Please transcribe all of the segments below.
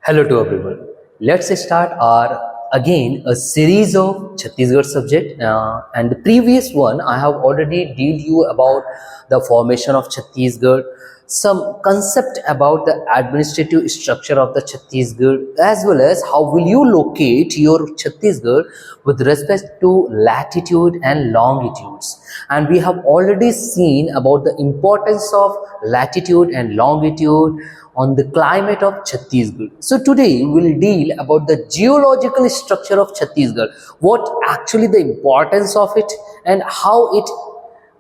Hello to everyone. Let's start our again a series of Chhattisgarh subject. And the previous one I have already told you about the formation of Chhattisgarh, some concept about the administrative structure of the Chhattisgarh, as well as how will you locate your Chhattisgarh with respect to latitude and longitudes. And we have already seen about the importance of latitude and longitude on the climate of Chhattisgarh. So today we will deal about the geological structure of Chhattisgarh, what actually the importance of it and how it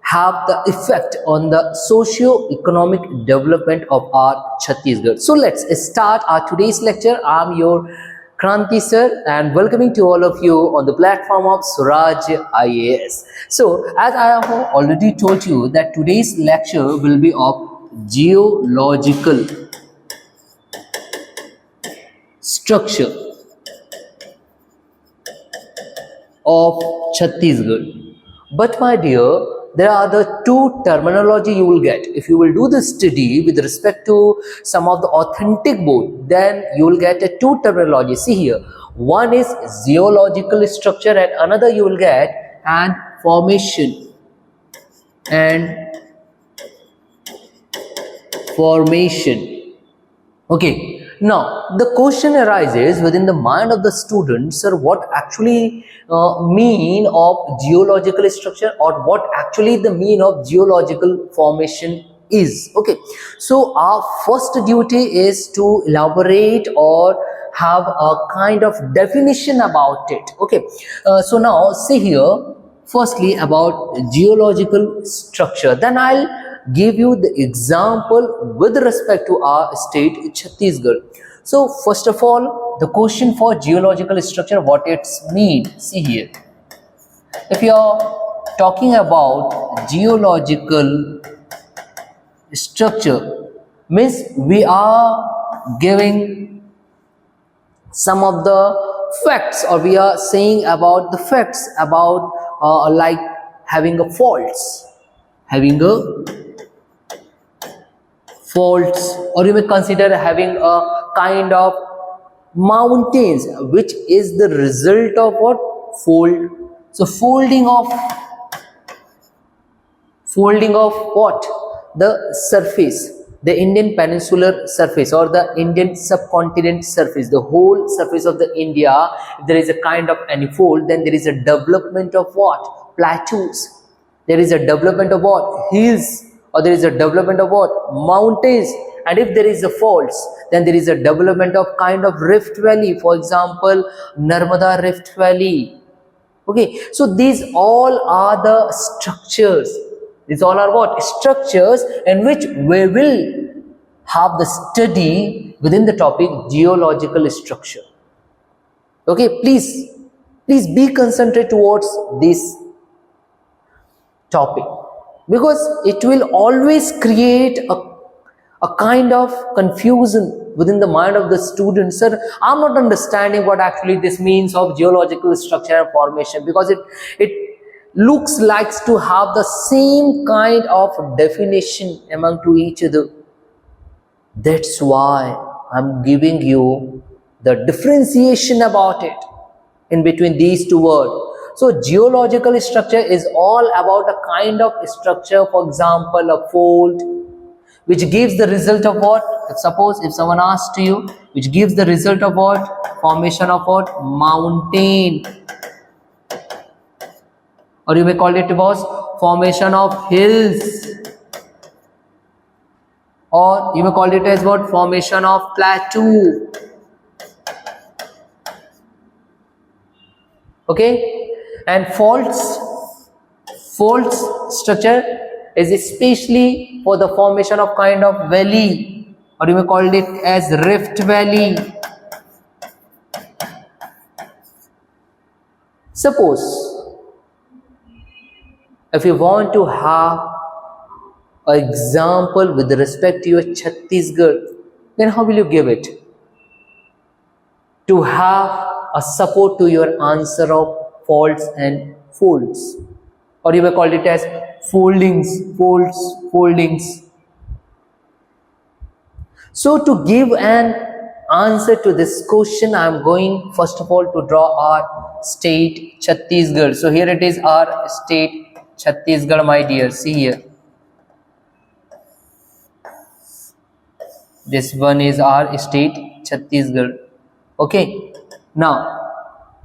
have the effect on the socio-economic development of our Chhattisgarh. So let's start our today's lecture. I'm your Kranti sir and welcoming to all of you on the platform of Suraj IAS. So as I have already told you that today's lecture will be of geological structure of Chhattisgarh. But my dear, there are the two terminology you will get. If you will do the study with respect to some of the authentic book, then you will get a two terminology. See here, one is geological structure and another you will get and formation and formation. Okay. Now, the question arises within the mind of the students, sir, what actually mean of geological structure or what actually the mean of geological formation is. Okay, so our first duty is to elaborate or have a kind of definition about it. Okay, so now see here, firstly about geological structure, then I'll give you the example with respect to our state Chhattisgarh. So first of all, the question for geological structure, what it's mean. See here, if you are talking about geological structure, means we are giving some of the facts or we are saying about the facts about like having a faults, or you may consider having a kind of mountains which is the result of what? Fold. So folding of what? The surface, the Indian peninsular surface or the Indian subcontinent surface, the whole surface of the India. If there is a kind of any fold, then there is a development of what? Plateaus. There is a development of what? Hills. Or there is a development of what? Mountains. And if there is a faults, then there is a development of kind of rift valley, for example Narmada rift valley. Okay, so these all are the structures. These all are what? Structures in which we will have the study within the topic geological structure. Okay, please be concentrated towards this topic, because it will always create a kind of confusion within the mind of the student. Sir, I'm not understanding what actually this means of geological structure and formation, because it looks like to have the same kind of definition among to each other. That's why I'm giving you the differentiation about it in between these two words. So geological structure is all about a kind of structure, for example a fold, which gives the result of what? Suppose if someone asks to you, which gives the result of what? Formation of what? Mountain. Or you may call it was formation of hills. Or you may call it as what? Formation of plateau. Okay? And faults structure is especially for the formation of kind of valley, or you may call it as rift valley. Suppose if you want to have an example with respect to your Chhattisgarh, then how will you give it? To have a support to your answer of faults and folds, or you may call it as foldings. So to give an answer to this question, I am going first of all to draw our state Chhattisgarh. So here it is, our state Chhattisgarh, my dear. See here. This one is our state Chhattisgarh. Okay. Now,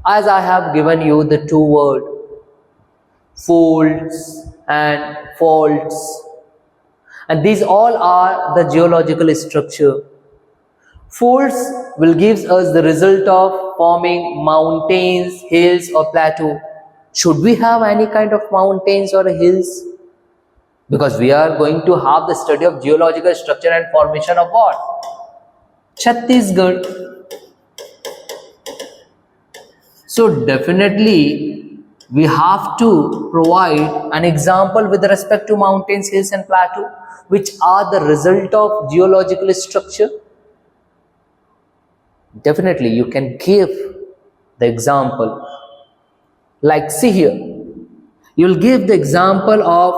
as I have given you the two words, folds and faults, and these all are the geological structure. Folds will give us the result of forming mountains, hills or plateau. Should we have any kind of mountains or hills? Because we are going to have the study of geological structure and formation of what? Chhattisgarh. So definitely we have to provide an example with respect to mountains, hills and plateau, which are the result of geological structure. Definitely you can give the example. Like see here, you will give the example of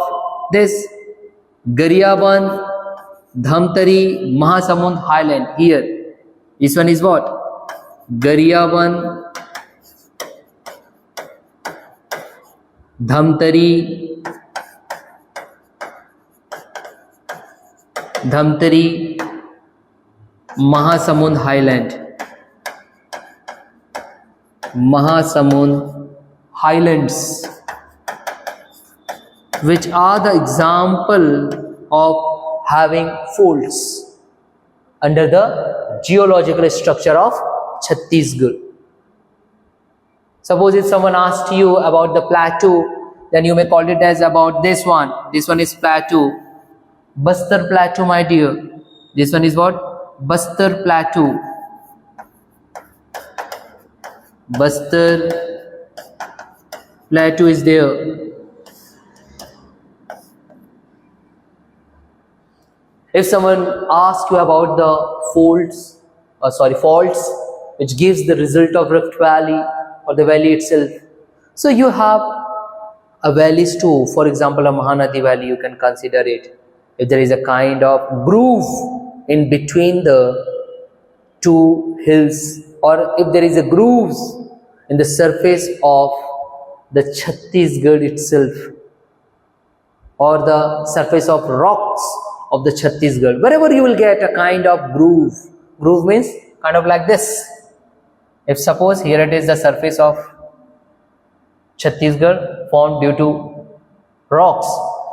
this Garhyaban, Dhamtari, Mahasamund Highland. Here, this one is what? Garhyaban, Dhamtari, Mahasamund Highland. Mahasamund Highlands, which are the example of having folds under the geological structure of Chhattisgarh. Suppose if someone asked you about the plateau, then you may call it as about this one. This one is plateau. Bastar Plateau, my dear. This one is what? Bastar Plateau. Bastar Plateau is there. If someone asks you about the faults, which gives the result of Rift Valley or the valley itself. So you have a valleys too. For example, a Mahanadi Valley, you can consider it. If there is a kind of groove in between the two hills, or if there is a grooves in the surface of the Chhattisgarh itself, or the surface of rocks of the Chhattisgarh, wherever you will get a kind of groove. Groove means kind of like this. If suppose here it is the surface of Chhattisgarh formed due to rocks,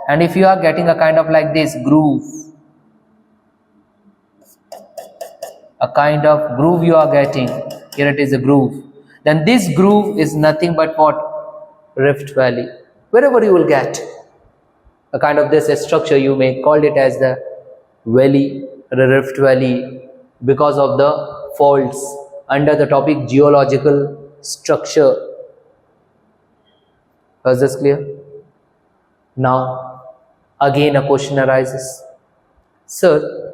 and if you are getting a kind of like this groove, a kind of groove you are getting, here it is a groove, then this groove is nothing but what? Rift Valley. Wherever you will get a kind of this structure, you may call it as the valley, the Rift Valley, because of the faults under the topic geological structure. Was this clear? Now, again a question arises. Sir,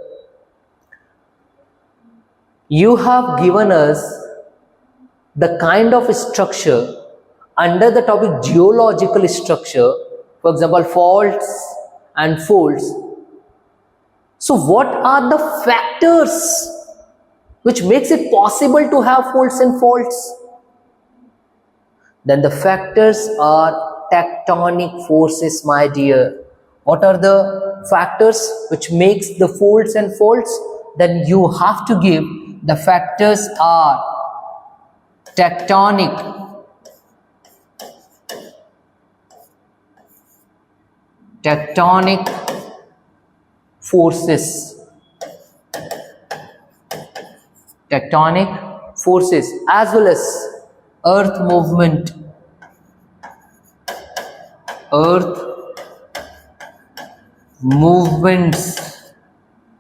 you have given us the kind of structure under the topic geological structure, for example, faults and folds. So what are the factors which makes it possible to have folds and faults? Then the factors are tectonic forces, my dear. What are the factors which makes the folds and faults? Then you have to give the factors are tectonic forces. Tectonic forces as well as earth movement. Earth movements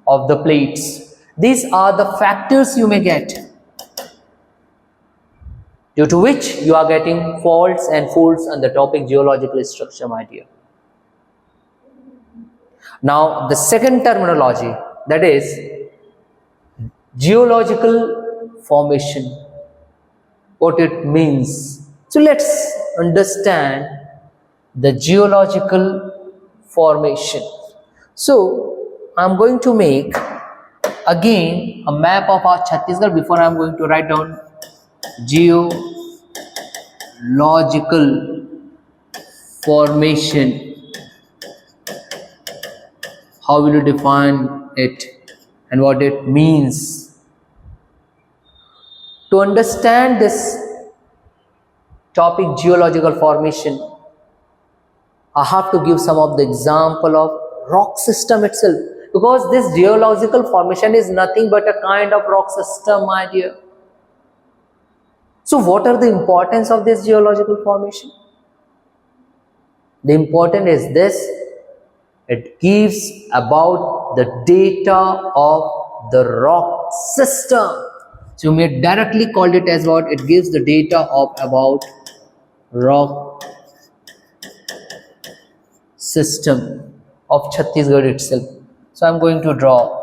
of the plates. These are the factors you may get, due to which you are getting faults and folds on the topic geological structure, my dear. Now the second terminology, that is geological formation, what it means. So let's understand the geological formation. So I'm going to make again a map of our Chhattisgarh. Before I am going to write down geological formation, how will you define it and what it means? To understand this topic, geological formation, I have to give some of the example of rock system itself, because this geological formation is nothing but a kind of rock system, my dear. So what are the importance of this geological formation? The important is this: it gives about the data of the rock system. So you may directly call it as what? It gives the data of about rock system of Chhattisgarh itself. So I am going to draw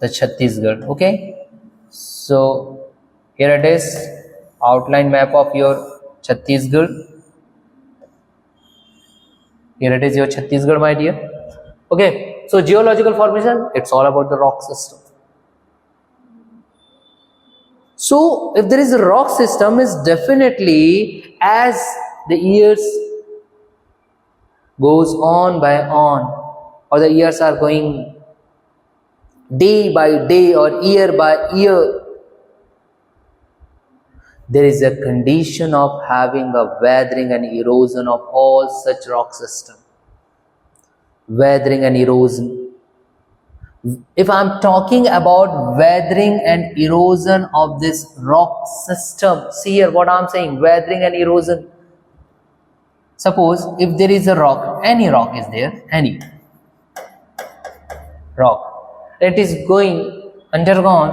the Chhattisgarh. Okay, so here it is, outline map of your Chhattisgarh. Here it is, your Chhattisgarh, my dear. Okay, so geological formation, it's all about the rock system. So if there is a rock system, is definitely as the years goes on by on, or the years are going day by day or year by year, there is a condition of having a weathering and erosion of all such rock system. Weathering and erosion. If I am talking about weathering and erosion of this rock system, see here what I am saying, weathering and erosion. Suppose if there is a rock, any rock is there, any rock, it is undergone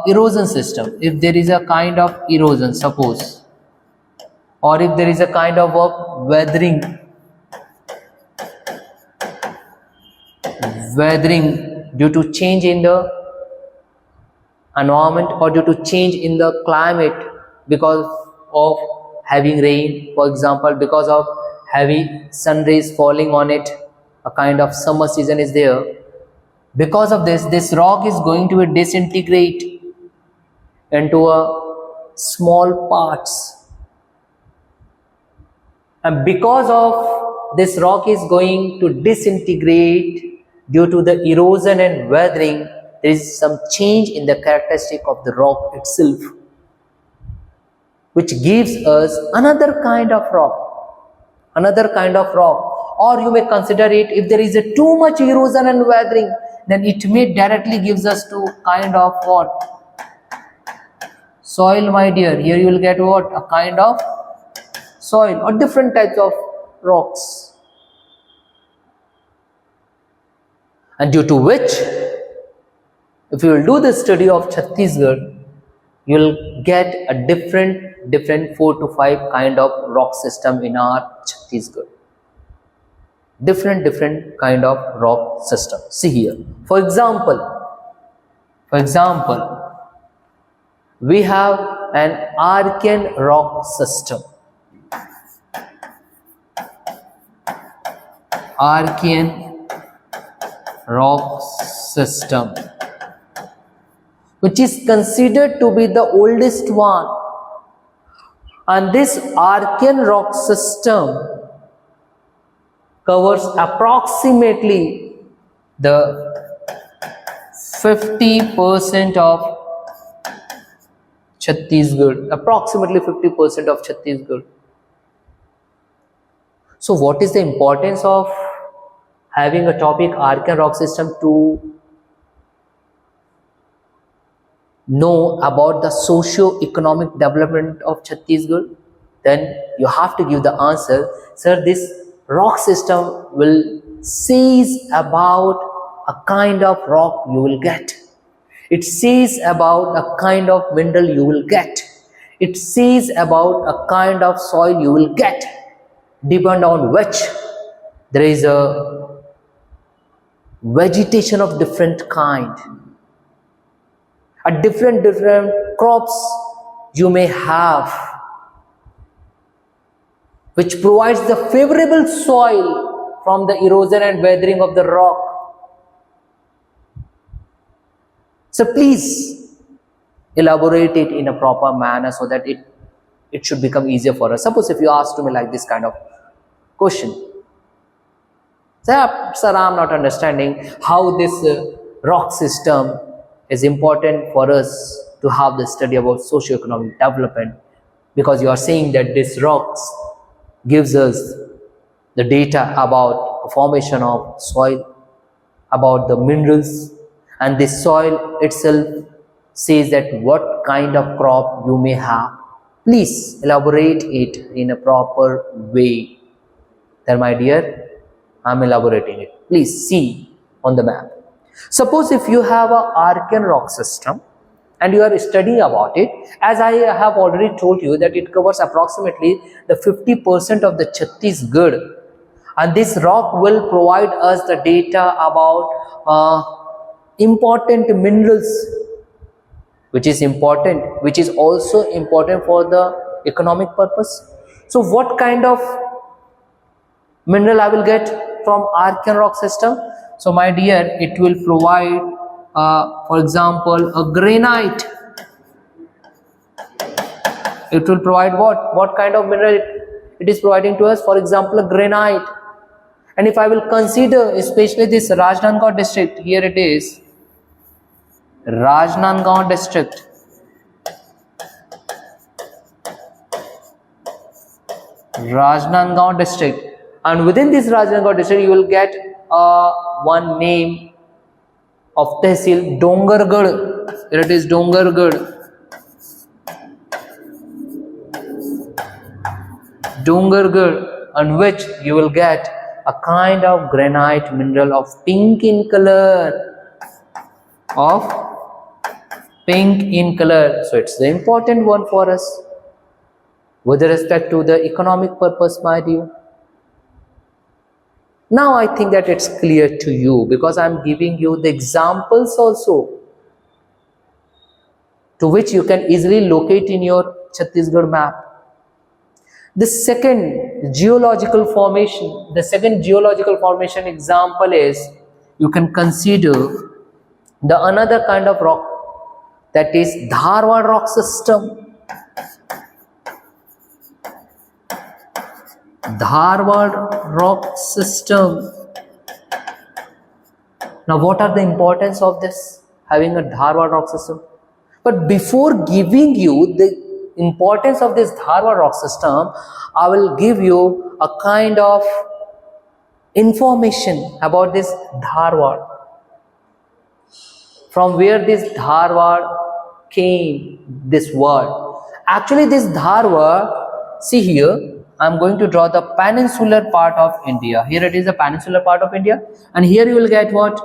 erosion system. If there is a kind of erosion, suppose, or if there is a kind of weathering due to change in the environment or due to change in the climate, because of having rain, for example, because of heavy sun rays falling on it, a kind of summer season is there. Because of this rock is going to disintegrate into small parts, and because of this rock is going to disintegrate due to the erosion and weathering, there is some change in the characteristic of the rock itself, which gives us another kind of rock, or you may consider it, if there is a too much erosion and weathering, then it may directly gives us to kind of what? Soil, my dear. Here you will get what? A kind of soil or different types of rocks. And due to which, if you will do the study of Chhattisgarh, you will get a different 4 to 5 kind of rock system in our Chhattisgarh. Different kind of rock system. See here. For example, we have an Archean rock system. Archean rock system, which is considered to be the oldest one. And this Archean rock system covers approximately the 50% of Chhattisgarh, approximately 50% of Chhattisgarh. So what is the importance of having a topic Archean rock system? To know about the socio-economic development of Chhattisgarh, then you have to give the answer, sir, this rock system will says about a kind of rock you will get. It says about a kind of mineral you will get. It says about a kind of soil you will get, depend on which there is a vegetation of different kind, a different crops you may have, which provides the favorable soil from the erosion and weathering of the rock. So please elaborate it in a proper manner so that it should become easier for us. Suppose if you ask to me like this kind of question, sir, I'm not understanding how this rock system is important for us to have the study about socio-economic development, because you are saying that this rocks gives us the data about the formation of soil, about the minerals, and this soil itself says that what kind of crop you may have. Please elaborate it in a proper way. Then my dear, I'm elaborating it. Please see on the map. Suppose if you have a Archean rock system and you are studying about it, as I have already told you that it covers approximately the 50% of the Chhattisgarh, and this rock will provide us the data about important minerals, which is also important for the economic purpose. So what kind of mineral I will get from Archean rock system? So my dear, it will provide for example a granite. It will provide what kind of mineral it is providing to us? For example, a granite. And if I will consider especially this Rajnandgaon district, here it is, Rajnandgaon district. Rajnandgaon district, and within this Rajnandgaon district you will get one name of Tehsil, Dongargarh. Here it is, Dongargarh. On which you will get a kind of granite mineral of pink in color. So it's the important one for us with respect to the economic purpose, my dear. Now I think that it's clear to you, because I'm giving you the examples also to which you can easily locate in your Chhattisgarh map. The second geological formation example is, you can consider the another kind of rock, that is Dharwad rock system. Dharwad rock system. Now what are the importance of this, having a Dharwad rock system? But before giving you the importance of this Dharwad rock system, I will give you a kind of information about this Dharwad. From where this Dharwad came, this word. Actually this Dharwad, see here, I am going to draw the peninsular part of India. Here it is the peninsular part of India, and here you will get what?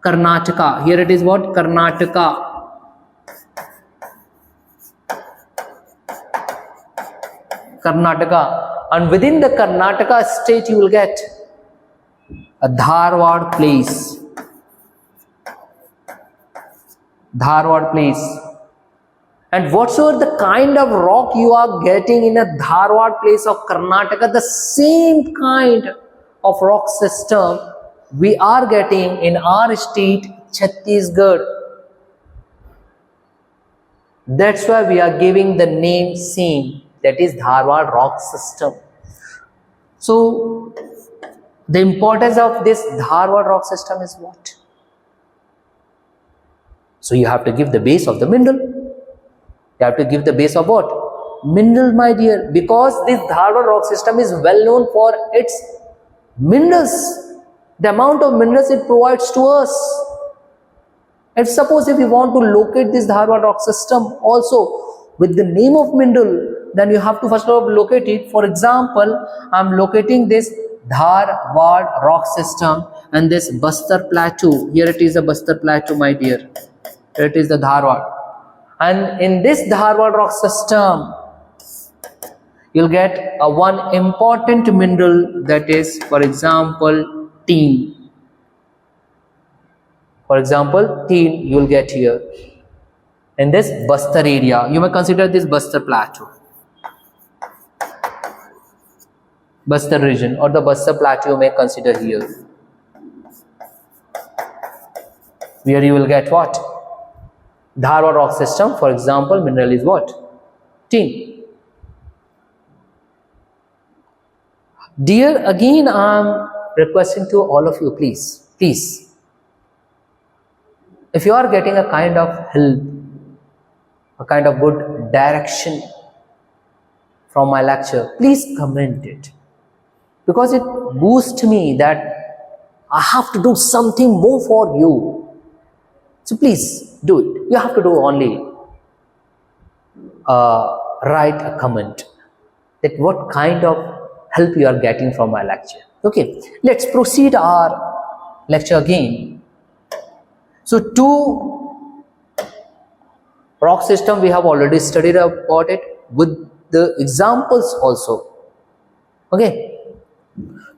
Karnataka. Here it is what? Karnataka. And within the Karnataka state you will get a Dharwad place. And whatsoever the kind of rock you are getting in a Dharwad place of Karnataka, the same kind of rock system we are getting in our state Chhattisgarh. That's why we are giving the name same, that is Dharwad rock system. So the importance of this Dharwad rock system is what? So you have to give the base of the mineral. You have to give the base of what? Mineral, my dear, because this Dharwad rock system is well known for its minerals, the amount of minerals it provides to us. And suppose if you want to locate this Dharwad rock system also with the name of mineral, then you have to first of all locate it. For example, I am locating this Dharwad rock system and this Bastar plateau. Here it is the Bastar plateau, my dear. Here it is the Dharwad. And in this Dharwad rock system, you'll get a one important mineral, that is, for example, tin. For example, tin you'll get here in this Bastar area. You may consider this Bastar plateau, Bastar region, or the Bastar plateau you may consider here, where you will get what? Dharwad rock system, for example, mineral is what? Tin. Dear, again I am requesting to all of you, please, if you are getting a kind of help, a kind of good direction from my lecture, please comment it, because it boosts me that I have to do something more for you. So please do it. You have to do only write a comment that what kind of help you are getting from my lecture. Okay, let's proceed our lecture again. So two rock system we have already studied about it with the examples also. Okay,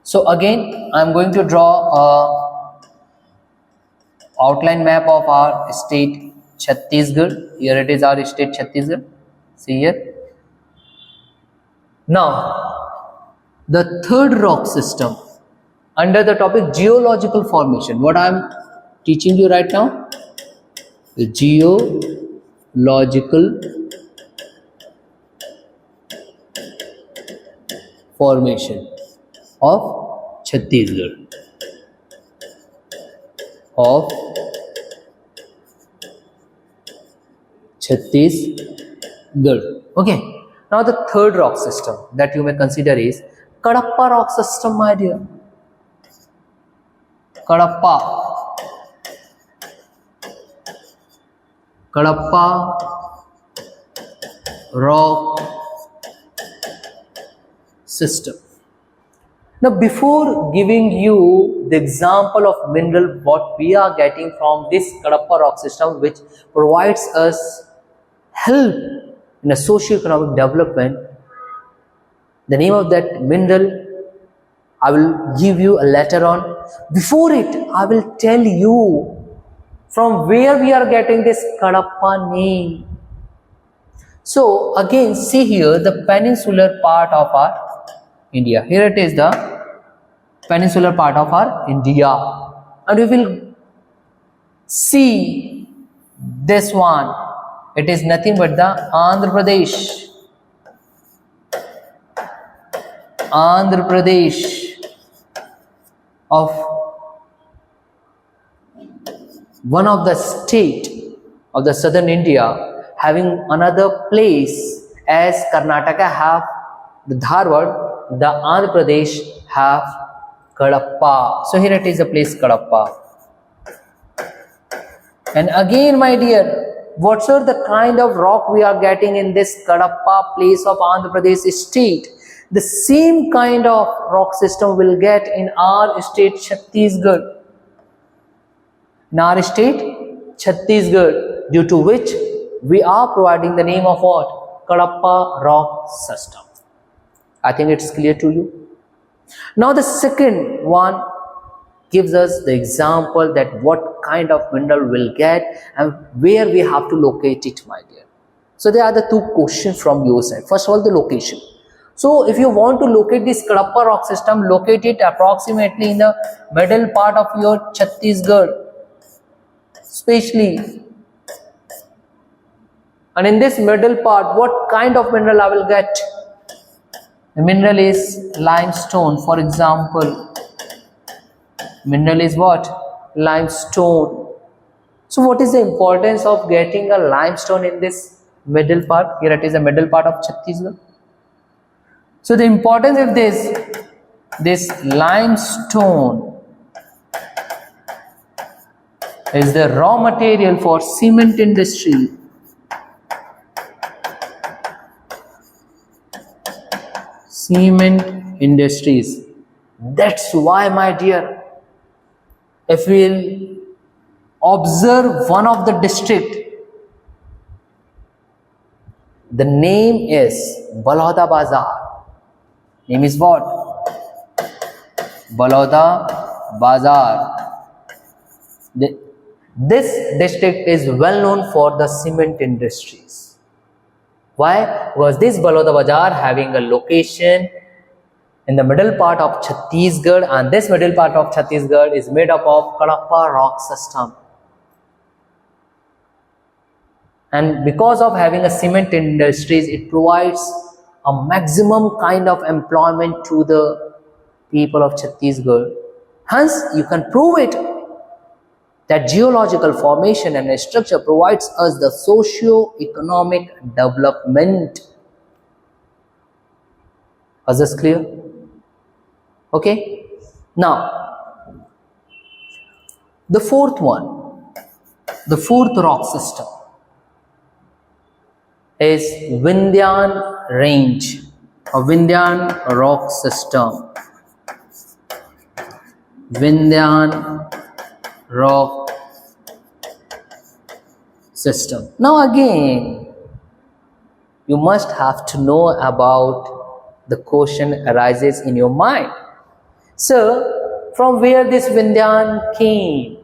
so again I am going to draw a outline map of our state Chhattisgarh. Here it is, our state Chhattisgarh. See here. Now the third rock system under the topic geological formation, what I am teaching you right now, the geological formation of Chhattisgarh. Okay, now the third rock system that you may consider is Kadapa rock system, my dear. Kadapa rock system. Now, before giving you the example of mineral what we are getting from this Kadapa rock system, which provides us help in a socio-economic development, the name of that mineral I will give you a later on. Before it, I will tell you from where we are getting this Kadapa name. So again, see here the peninsular part of our India. Here it is, the peninsular part of our India, and we will see this one. It is nothing but the Andhra Pradesh of one of the state of the southern India, having another place as Karnataka have the Dharwad, the Andhra Pradesh have Kadapa. So here it is, the place Kadapa. And again, my dear, what's the kind of rock we are getting in this Kadapa place of Andhra Pradesh state? The same kind of rock system will get in our state Chhattisgarh. In our state Chhattisgarh, due to which we are providing the name of what? Kadapa rock system. I think it's clear to you. Now the second one gives us the example that what kind of mineral we'll get and where we have to locate it, my dear. So there are the two questions from your side. First of all, the location. So if you want to locate this Kadapa rock system, locate it approximately in the middle part of your Chhattisgarh, especially. And in this middle part, what kind of mineral I will get? The mineral is limestone, for example. Mineral is what? Limestone. So what is the importance of getting a limestone in this middle part? Here it is the middle part of Chhattisgarh. So the importance of this limestone is the raw material for cement industry. Cement industries. That's why, my dear, if we'll observe one of the district, the name is Balauda Bazar. Name is what? Balauda Bazar. This district is well known for the cement industries. Why? Because this Balauda Bazar having a location in the middle part of Chhattisgarh, and this middle part of Chhattisgarh is made up of Kadapa rock system. And because of having a cement industries, it provides a maximum kind of employment to the people of Chhattisgarh. Hence, you can prove it that geological formation and structure provides us the socio-economic development. Is this clear? Okay. Now, the fourth one, the fourth rock system is Vindhyan Range, or Vindhyan rock system. Vindhyan rock system. Now again, you must have to know about the question arises in your mind. So, from where this Vindhyan came?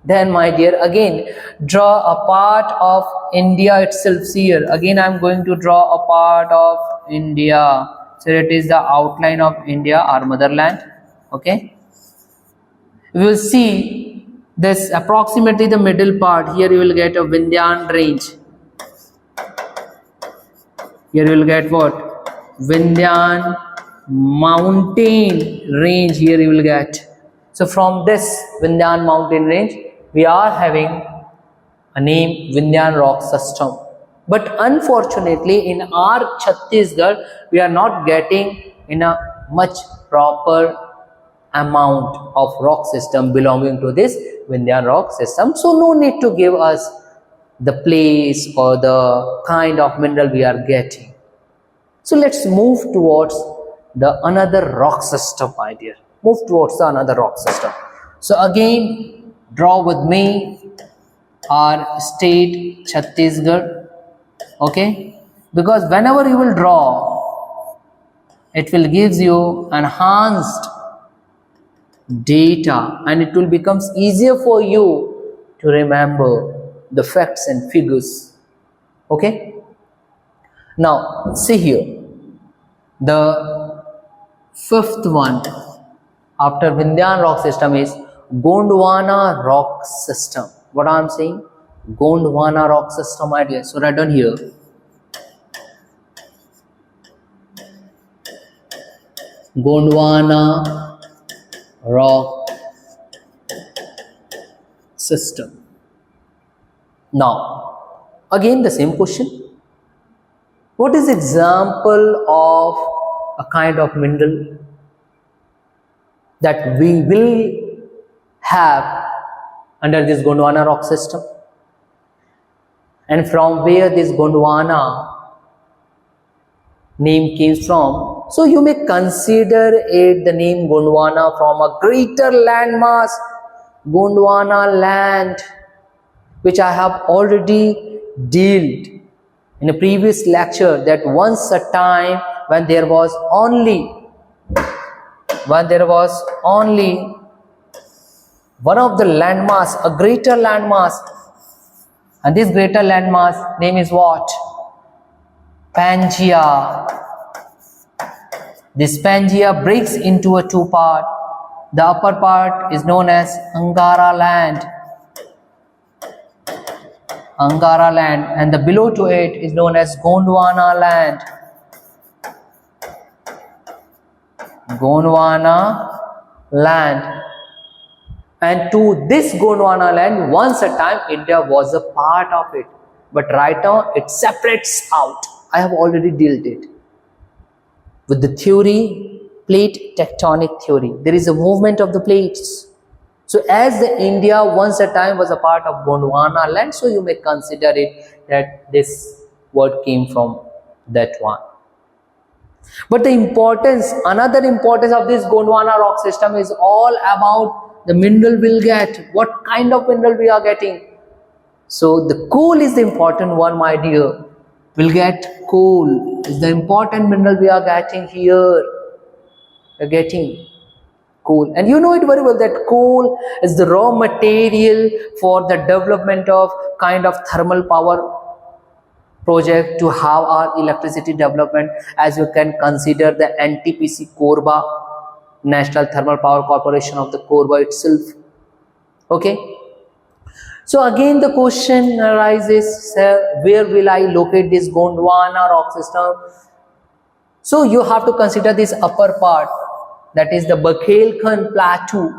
Then, my dear, again, draw a part of India itself here. Again, I am going to draw a part of India. So, it is the outline of India, our motherland. Okay. We will see this approximately the middle part. Here you will get a Vindhyan range. Here you will get what? Vindhyan mountain range. Here you will get. So from this Vindhyan mountain range, we are having a name Vindhyan rock system. But unfortunately, in our Chhattisgarh, we are not getting in a much proper amount of rock system belonging to this Vindhyan rock system. So no need to give us the place or the kind of mineral we are getting. So let's move towards the another rock system, my dear. Move towards the another rock system. So again, draw with me our state Chhattisgarh. Okay, because whenever you will draw, it will gives you enhanced data and it will becomes easier for you to remember the facts and figures. Okay, now see here, the fifth one after Vindhyan rock system is Gondwana rock system. What I am saying? Gondwana rock system, my dear. So write down here. Gondwana rock system. Now, again the same question. What is example of a kind of mineral that we will have under this Gondwana rock system? And from where this Gondwana name came from? So you may consider it the name Gondwana from a greater landmass, Gondwana land, which I have already dealt in a previous lecture, that once a time when there was only one of the landmass, a greater landmass, and this greater landmass name is what? Pangaea. This Pangaea breaks into a two part. The upper part is known as Angara land, and the below to it is known as Gondwana land. Gondwana land. And to this Gondwana land, once a time India was a part of it, but right now it separates out. I have already dealt it with the theory, plate tectonic theory. There is a movement of the plates. So as the India once a time was a part of Gondwana land, so you may consider it that this word came from that one. But the importance, another importance of this Gondwana rock system is all about the mineral we'll get. What kind of mineral we are getting? So the coal is the important one, my dear. We'll get coal. Is the important mineral we are getting here. We're getting coal. And you know it very well that coal is the raw material for the development of kind of thermal power project to have our electricity development, as you can consider the NTPC Korba, National Thermal Power Corporation of the Korba itself. Okay. So again the question arises, where will I locate this Gondwana rock system? So you have to consider this upper part, that is the 𝐂𝐚𝐿 Plateau.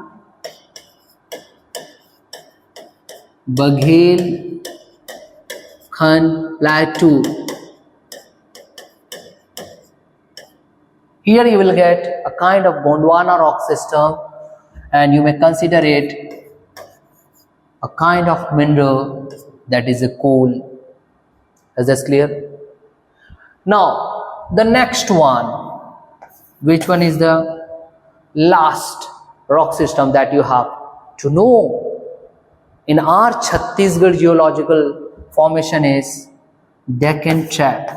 𝐂𝐚𝐿 Plateau. Here you will get a kind of Gondwana rock system, and you may consider it a kind of mineral, that is a coal. Is this clear? Now the next one, which one is the last rock system that you have to know in our Chhattisgarh geological formation is Deccan Trap.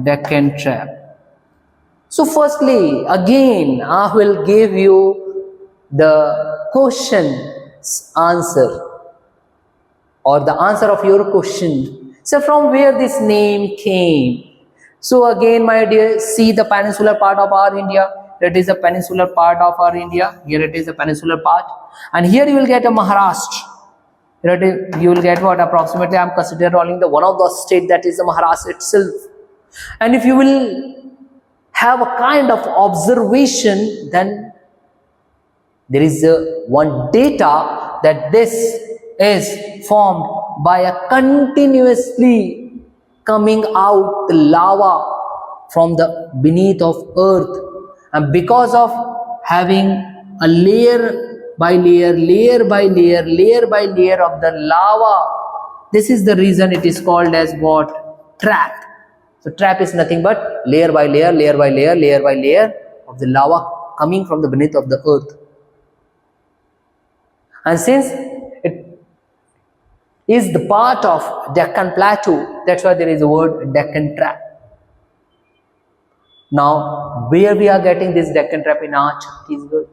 Deccan Trap. So firstly, again I will give you the question's answer, or the answer of your question. So from where this name came? So again, my dear, see the peninsular part of our India. That is the peninsular part of our India. Here it is the peninsular part, and here you will get a Maharashtra. Here you will get what approximately I am considering only the one of the state, that is the Maharashtra itself. And if you will have a kind of observation, then there is one data that this is formed by a continuously coming out the lava from the beneath of earth, and because of having a layer by layer, layer by layer, layer by layer of the lava, this is the reason it is called as what? Trap. So trap is nothing but layer by layer, layer by layer, layer by layer of the lava coming from the beneath of the earth. And since it is the part of Deccan Plateau, that's why there is a word Deccan Trap. Now, where we are getting this Deccan Trap in our Chhattisgarh?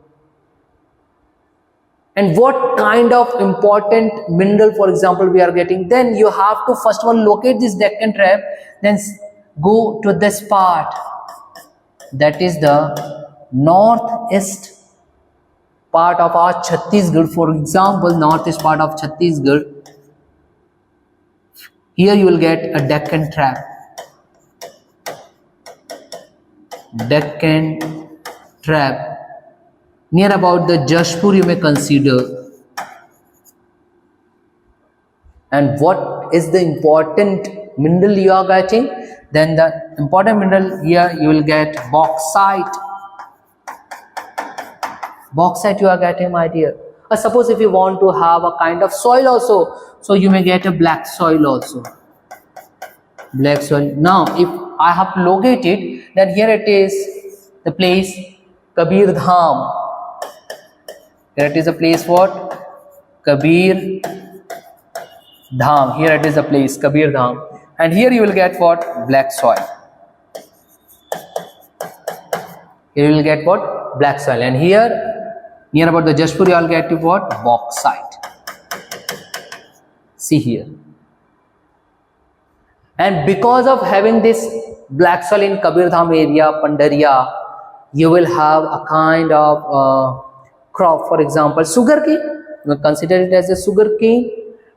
And what kind of important mineral, for example, we are getting? Then you have to first of all locate this Deccan Trap, then go to this part, that is the northeast part of our Chhattisgarh. For example, northeast part of Chhattisgarh. Here you will get a Deccan Trap. Deccan Trap. Near about the Jashpur you may consider. And what is the important mineral you are getting? Then the important mineral here you will get bauxite. Bauxite you are getting, my dear. Suppose if you want to have a kind of soil also, so you may get a black soil also. Black soil. Now if I have to locate it, then here it is the place Kabir Dham. Here it is a place what? Kabir Dham. Here it is a place Kabir Dham. And here you will get what? Black soil. Here you will get what? Black soil. And here near about the Jashpur you will get what? Bauxite. See here. And because of having this black soil in Kabir Dham area, Pandaria, you will have a kind of crop, for example, sugarcane. You consider it as a sugarcane,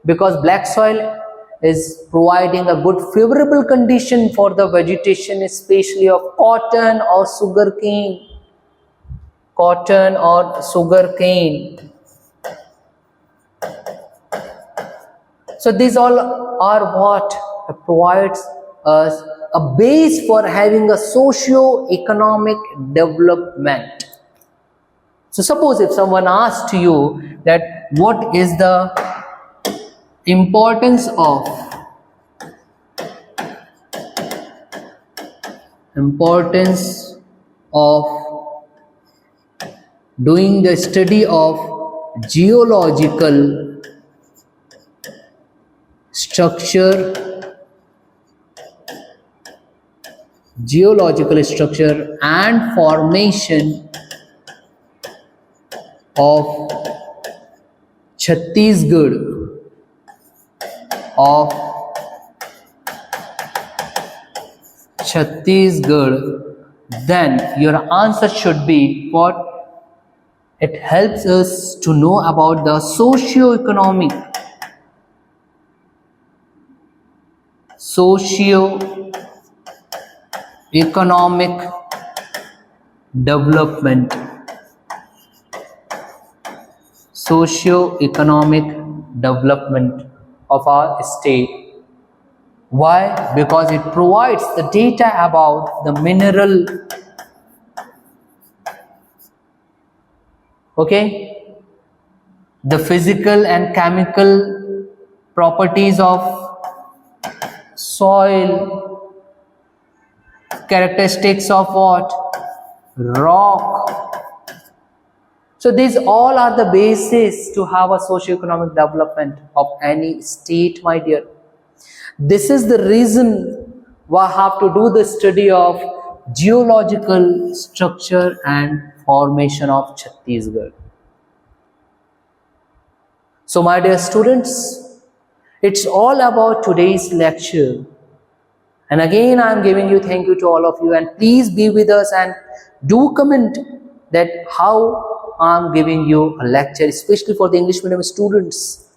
because black soil is providing a good favorable condition for the vegetation, especially of cotton or sugarcane. Cotton or sugarcane. So these all are what provides us a base for having a socio-economic development. So suppose if someone asks to you that what is the importance of doing the study of geological structure and formation of Chhattisgarh, then your answer should be what? It helps us to know about the socio-economic development, of our state. Why? Because it provides the data about the mineral, okay, the physical and chemical properties of soil, characteristics of what? Rock. So these all are the basis to have a socio-economic development of any state, my dear. This is the reason why I have to do the study of geological structure and formation of Chhattisgarh. So my dear students, it's all about today's lecture. And again, I am giving you thank you to all of you, and please be with us and do comment that how I am giving you a lecture, especially for the English medium students.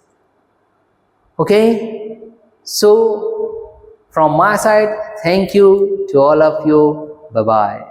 Okay? So, from my side, thank you to all of you. Bye-bye.